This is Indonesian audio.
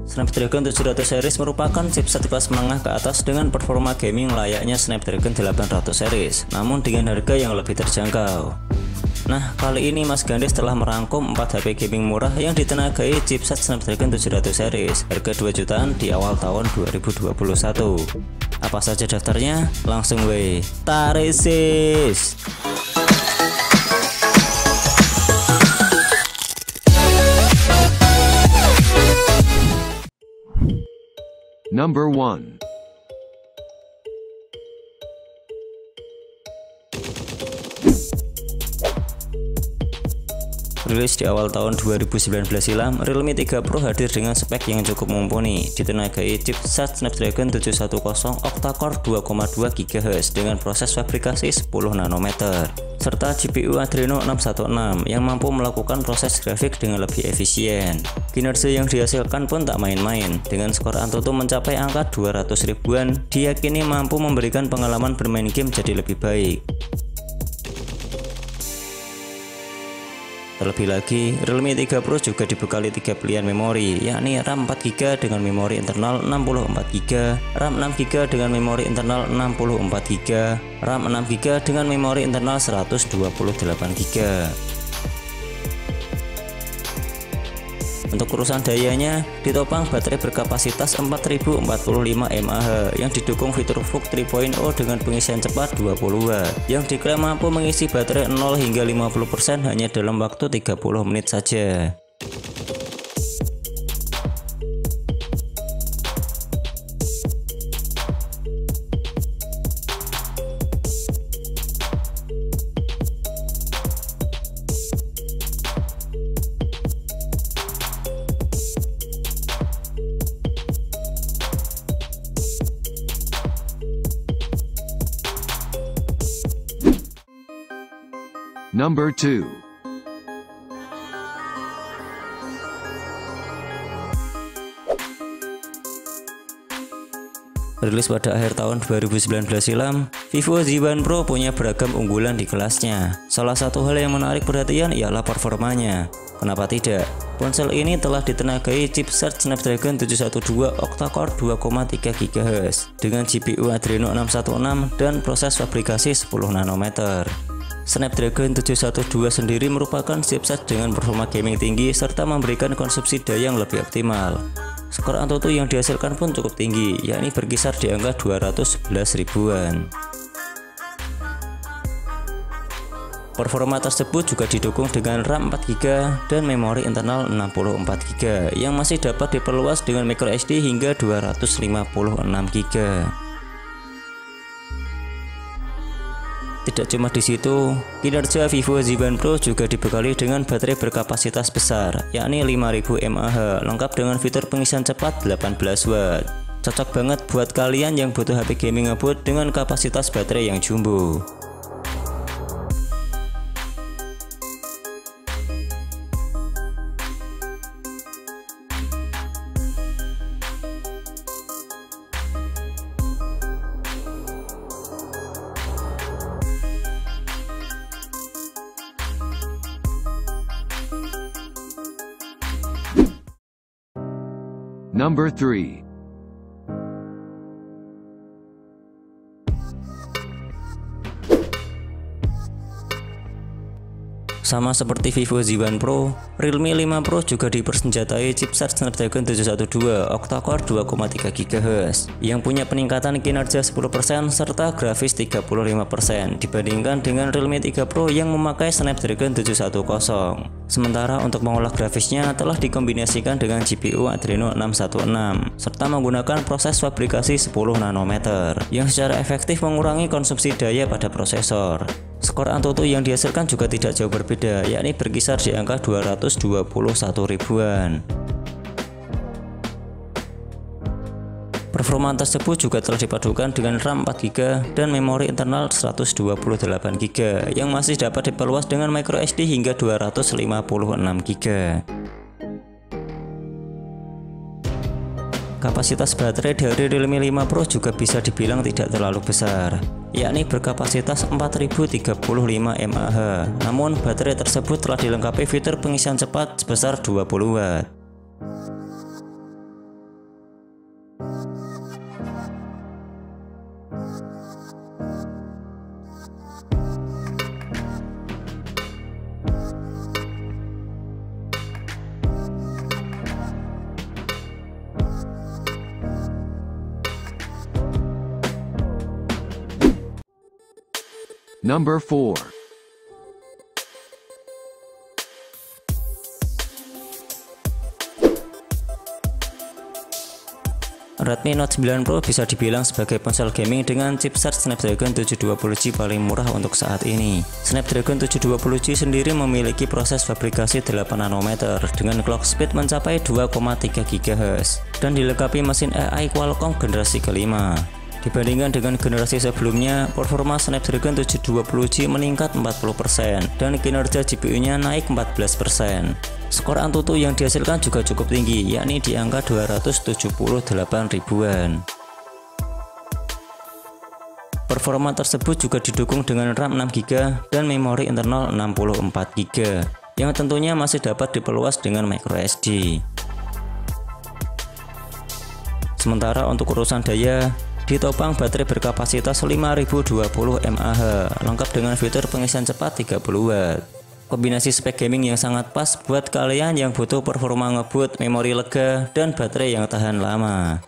Snapdragon 700 series merupakan chipset kelas menengah ke atas dengan performa gaming layaknya Snapdragon 800 series, namun dengan harga yang lebih terjangkau. Nah, kali ini Mas Gandes telah merangkum 4 HP gaming murah yang ditenagai chipset Snapdragon 700 series, harga 2 jutaan di awal tahun 2021. Apa saja daftarnya? Langsung tarik sis! Number 1. Rilis di awal tahun 2019 silam, Realme 3 Pro hadir dengan spek yang cukup mumpuni, ditenagai chipset Snapdragon 710 octa-core 2,2 GHz dengan proses fabrikasi 10 nanometer, serta GPU Adreno 616 yang mampu melakukan proses grafik dengan lebih efisien. Kinerja yang dihasilkan pun tak main-main, dengan skor Antutu mencapai angka 200 ribuan, diyakini mampu memberikan pengalaman bermain game jadi lebih baik. Terlebih lagi, Realme 3 Pro juga dibekali 3 pilihan memori, yakni RAM 4GB dengan memori internal 64GB, RAM 6GB dengan memori internal 64GB, RAM 6GB dengan memori internal 128GB. Untuk urusan dayanya, ditopang baterai berkapasitas 4045 mAh yang didukung fitur VOOC 3.0 dengan pengisian cepat 20W, yang diklaim mampu mengisi baterai 0 hingga 50% hanya dalam waktu 30 menit saja. Number 2. Rilis pada akhir tahun 2019 silam, Vivo Z1 Pro punya beragam unggulan di kelasnya. Salah satu hal yang menarik perhatian ialah performanya. Kenapa tidak? Ponsel ini telah ditenagai chipset Snapdragon 712 octa-core 2,3 GHz dengan GPU Adreno 616 dan proses fabrikasi 10 nanometer. Snapdragon 712 sendiri merupakan chipset dengan performa gaming tinggi serta memberikan konsumsi daya yang lebih optimal. Skor Antutu yang dihasilkan pun cukup tinggi, yakni berkisar di angka 211 ribuan. Performa tersebut juga didukung dengan RAM 4GB dan memori internal 64GB yang masih dapat diperluas dengan microSD hingga 256GB. Tidak cuma di situ, kinerja Vivo Z1 Pro juga dibekali dengan baterai berkapasitas besar, yakni 5000 mAh, lengkap dengan fitur pengisian cepat 18W. Cocok banget buat kalian yang butuh HP gaming ngebut dengan kapasitas baterai yang jumbo. Number 3. Sama seperti Vivo Z1 Pro, Realme 5 Pro juga dipersenjatai chipset Snapdragon 712 octa-core 2,3 GHz yang punya peningkatan kinerja 10% serta grafis 35% dibandingkan dengan Realme 3 Pro yang memakai Snapdragon 710. Sementara untuk mengolah grafisnya telah dikombinasikan dengan GPU Adreno 616 serta menggunakan proses fabrikasi 10 nanometer yang secara efektif mengurangi konsumsi daya pada prosesor. Skor Antutu yang dihasilkan juga tidak jauh berbeda, yakni berkisar di angka 221 ribuan. Performa tersebut juga telah dipadukan dengan RAM 4GB dan memori internal 128GB yang masih dapat diperluas dengan microSD hingga 256GB. Kapasitas baterai dari Realme 5 Pro juga bisa dibilang tidak terlalu besar, yakni berkapasitas 4035 mAh. Namun baterai tersebut telah dilengkapi fitur pengisian cepat sebesar 20W. Number 4. Redmi Note 9 Pro bisa dibilang sebagai ponsel gaming dengan chipset Snapdragon 720G paling murah untuk saat ini. Snapdragon 720G sendiri memiliki proses fabrikasi 8 nanometer dengan clock speed mencapai 2,3 GHz dan dilengkapi mesin AI Qualcomm generasi kelima. Dibandingkan dengan generasi sebelumnya, performa Snapdragon 720G meningkat 40% dan kinerja GPU-nya naik 14%. Skor Antutu yang dihasilkan juga cukup tinggi, yakni di angka 278 ribuan. Performa tersebut juga didukung dengan RAM 6GB dan memori internal 64GB, yang tentunya masih dapat diperluas dengan microSD. Sementara untuk urusan daya, ditopang baterai berkapasitas 5020 mAh, lengkap dengan fitur pengisian cepat 30 Watt. Kombinasi spek gaming yang sangat pas buat kalian yang butuh performa ngebut, memori lega, dan baterai yang tahan lama.